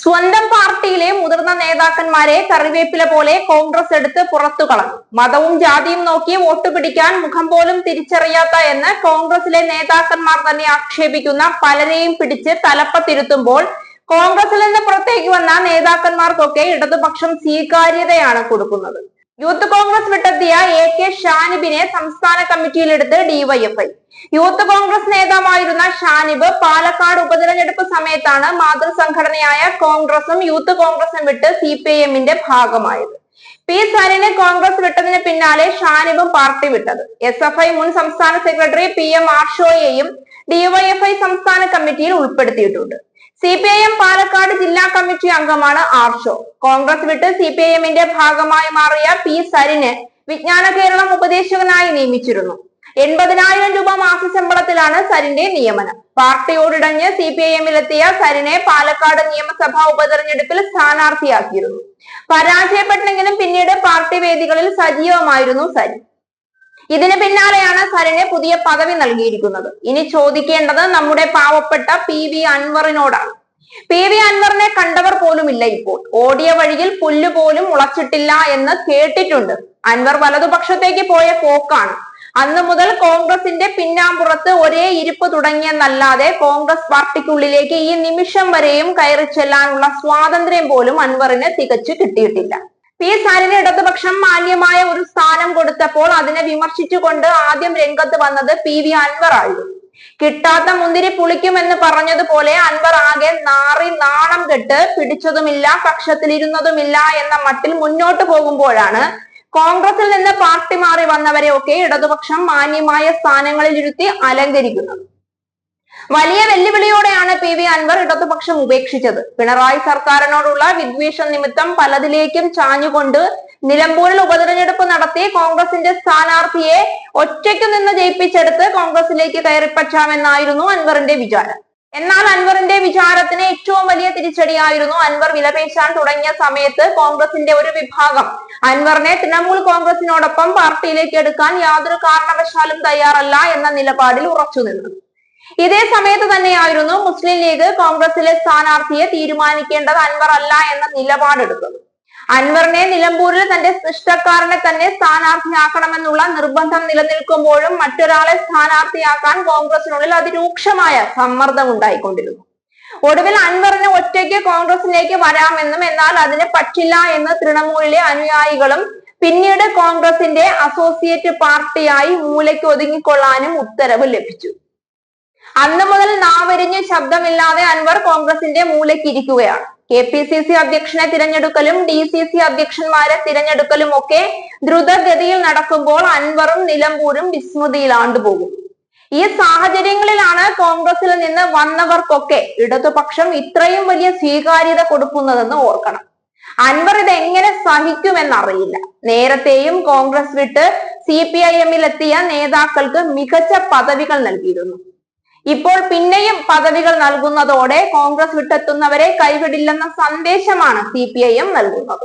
സ്വന്തം പാർട്ടിയിലെ മുതിർന്ന നേതാക്കന്മാരെ കറിവേപ്പില പോലെ കോൺഗ്രസ് എടുത്ത് പുറത്തു കളഞ്ഞു. മതവും ജാതിയും നോക്കി വോട്ട് പിടിക്കാൻ മുഖം പോലും തിരിച്ചറിയാത്ത എന്ന് കോൺഗ്രസിലെ നേതാക്കന്മാർ തന്നെ ആക്ഷേപിക്കുന്ന പലരെയും പിടിച്ച് തലപ്പത്തിരുത്തുമ്പോൾ കോൺഗ്രസിൽ നിന്ന് പുറത്തേക്ക് വന്ന നേതാക്കന്മാർക്കൊക്കെ ഇടതുപക്ഷം സ്വീകാര്യതയാണ് കൊടുക്കുന്നത്. യൂത്ത് കോൺഗ്രസ് വിട്ടെത്തിയ AK ഷാനിബിനെ സംസ്ഥാന കമ്മിറ്റിയിലെടുത്ത് ഡിവൈഎഫ്ഐ. യൂത്ത് കോൺഗ്രസ് നേതാവായിരുന്ന ഷാനിബ് പാലക്കാട് ഉപതെരഞ്ഞെടുപ്പ് സമയത്താണ് മാതൃസംഘടനയായ കോൺഗ്രസും യൂത്ത് കോൺഗ്രസും വിട്ട് CPIM-ന്റെ ഭാഗമായത്. P സരിന് കോൺഗ്രസ് വിട്ടതിന് പിന്നാലെ ഷാനിബും പാർട്ടി വിട്ടത്. SFI മുൻ സംസ്ഥാന സെക്രട്ടറി PM ആർഷോയെയും ഡിവൈഎഫ്ഐ സംസ്ഥാന കമ്മിറ്റിയിൽ ഉൾപ്പെടുത്തിയിട്ടുണ്ട്. CPIM പാലക്കാട് ജില്ലാ കമ്മിറ്റി അംഗമാണ് ആർഷോ. കോൺഗ്രസ് വിട്ട് CPIM-ന്റെ ഭാഗമായി മാറിയ P സരിന് വിജ്ഞാന കേരളം ഉപദേശകനായി നിയമിച്ചിരുന്നു. 80,000 രൂപ മാസശമ്പളത്തിലാണ് സരിന്റെ നിയമനം. പാർട്ടിയോടിടഞ്ഞ് CPIM-ലെത്തിയ സരിനെ പാലക്കാട് നിയമസഭാ ഉപതെരഞ്ഞെടുപ്പിൽ സ്ഥാനാർത്ഥിയാക്കിയിരുന്നു. പരാജയപ്പെട്ടെങ്കിലും പിന്നീട് പാർട്ടി വേദികളിൽ സജീവമായിരുന്നു സരി. ഇതിന് പിന്നാലെയാണ് സരിന് പുതിയ പദവി നൽകിയിരിക്കുന്നത്. ഇനി ചോദിക്കേണ്ടത് നമ്മുടെ പാവപ്പെട്ട PV അൻവറിനോടാണ്. PV അൻവറിനെ കണ്ടവർ പോലുമില്ല ഇപ്പോൾ. ഓടിയ വഴിയിൽ പുല്ല് പോലും മുളച്ചിട്ടില്ല എന്ന് കേട്ടിട്ടുണ്ട്. അൻവർ വലതുപക്ഷത്തേക്ക് പോയ പോക്കാണ്. അന്ന് മുതൽ കോൺഗ്രസിന്റെ പിന്നാമ്പുറത്ത് ഒരേ ഇരിപ്പ് തുടങ്ങിയെന്നല്ലാതെ കോൺഗ്രസ് പാർട്ടിക്കുള്ളിലേക്ക് ഈ നിമിഷം വരെയും കയറി ചെല്ലാനുള്ള സ്വാതന്ത്ര്യം പോലും അൻവറിന് തികച്ചു കിട്ടിയിട്ടില്ല. P സരിന് ഇടതുപക്ഷം മാന്യമായ ഒരു സ്ഥാനം കൊടുത്തപ്പോൾ അതിനെ വിമർശിച്ചുകൊണ്ട് ആദ്യം രംഗത്ത് വന്നത് PV അൻവർ ആയിരുന്നു. കിട്ടാത്ത മുന്തിരി പുളിക്കുമെന്ന് പറഞ്ഞതുപോലെ അൻവർ ആകെ നാണം കെട്ട് പിടിച്ചതുമില്ല, കക്ഷത്തിലിരുന്നതുമില്ല എന്ന മട്ടിൽ മുന്നോട്ട് പോകുമ്പോഴാണ് കോൺഗ്രസിൽ നിന്ന് പാർട്ടി മാറി വന്നവരെയൊക്കെ ഇടതുപക്ഷം മാന്യമായ സ്ഥാനങ്ങളിൽ ഇരുത്തി അലങ്കരിക്കുന്നത്. വലിയ വെല്ലുവിളിയോടെയാണ് PV അൻവർ ഇടതുപക്ഷം ഉപേക്ഷിച്ചത്. പിണറായി സർക്കാരിനോടുള്ള വിദ്വേഷം നിമിത്തം പലതിലേക്കും ചാഞ്ഞുകൊണ്ട് നിലമ്പൂരിൽ ഉപതെരഞ്ഞെടുപ്പ് നടത്തി കോൺഗ്രസിന്റെ സ്ഥാനാർത്ഥിയെ ഒറ്റയ്ക്ക് നിന്ന് ജയിപ്പിച്ചെടുത്ത് കോൺഗ്രസിലേക്ക് കയറിപ്പറ്റാമെന്നായിരുന്നു അൻവറിന്റെ വിചാരം. എന്നാൽ അൻവറിന്റെ വിചാരത്തിന് ഏറ്റവും വലിയ തിരിച്ചടിയായിരുന്നു അൻവർ വിലപേശാൻ തുടങ്ങിയ സമയത്ത് കോൺഗ്രസിന്റെ ഒരു വിഭാഗം അൻവറിനെ തൃണമൂൽ കോൺഗ്രസിനോടൊപ്പം പാർട്ടിയിലേക്ക് എടുക്കാൻ യാതൊരു കാരണവശാലും തയ്യാറല്ല എന്ന നിലപാടിൽ ഉറച്ചുനിന്നത്. ഇതേ സമയത്ത് തന്നെയായിരുന്നു മുസ്ലിം ലീഗ് കോൺഗ്രസിലെ സ്ഥാനാർത്ഥിയെ തീരുമാനിക്കേണ്ടത് അൻവർ അല്ല എന്ന നിലപാടെടുത്തത്. അൻവറിനെ നിലമ്പൂരിൽ തന്റെ ഇഷ്ടക്കാരനെ തന്നെ സ്ഥാനാർത്ഥിയാക്കണമെന്നുള്ള നിർബന്ധം നിലനിൽക്കുമ്പോഴും മറ്റൊരാളെ സ്ഥാനാർത്ഥിയാക്കാൻ കോൺഗ്രസിനുള്ളിൽ അതിരൂക്ഷമായ സമ്മർദ്ദം ഉണ്ടായിക്കൊണ്ടിരുന്നു. ഒടുവിൽ അൻവറിന് ഒറ്റയ്ക്ക് കോൺഗ്രസിലേക്ക് വരാമെന്നും എന്നാൽ അതിന് പറ്റില്ല എന്ന് തൃണമൂലിലെ അനുയായികളും പിന്നീട് കോൺഗ്രസിന്റെ അസോസിയേറ്റ് പാർട്ടിയായി മൂലയ്ക്ക് ഒതുങ്ങിക്കൊള്ളാനും ഉത്തരവ് ലഭിച്ചു. അന്ന് മുതൽ നാവരിഞ്ഞ് ശബ്ദമില്ലാതെ അൻവർ കോൺഗ്രസിന്റെ മൂലയ്ക്ക് ഇരിക്കുകയാണ്. KPCC അധ്യക്ഷനെ തിരഞ്ഞെടുക്കലും DCC അധ്യക്ഷന്മാരെ തിരഞ്ഞെടുക്കലും ഒക്കെ ദ്രുതഗതിയിൽ നടക്കുമ്പോൾ അൻവറും നിലമ്പൂരും വിസ്മൃതിയിലാണ്ടുപോകും. ഈ സാഹചര്യങ്ങളിലാണ് കോൺഗ്രസിൽ നിന്ന് വന്നവർക്കൊക്കെ ഇടതുപക്ഷം ഇത്രയും വലിയ സ്വീകാര്യത കൊടുക്കുന്നതെന്ന് ഓർക്കണം. അൻവർ ഇത് എങ്ങനെ സഹിക്കുമെന്നറിയില്ല. നേരത്തെയും കോൺഗ്രസ് വിട്ട് CPIM-ലെത്തിയ നേതാക്കൾക്ക് മികച്ച പദവികൾ നൽകിയിരുന്നു. ഇപ്പോൾ പിന്നെയും പദവികൾ നൽകുന്നതോടെ കോൺഗ്രസ് വിട്ടെത്തുന്നവരെ കൈവിടില്ലെന്ന സന്ദേശമാണ് CPIM നൽകുന്നത്.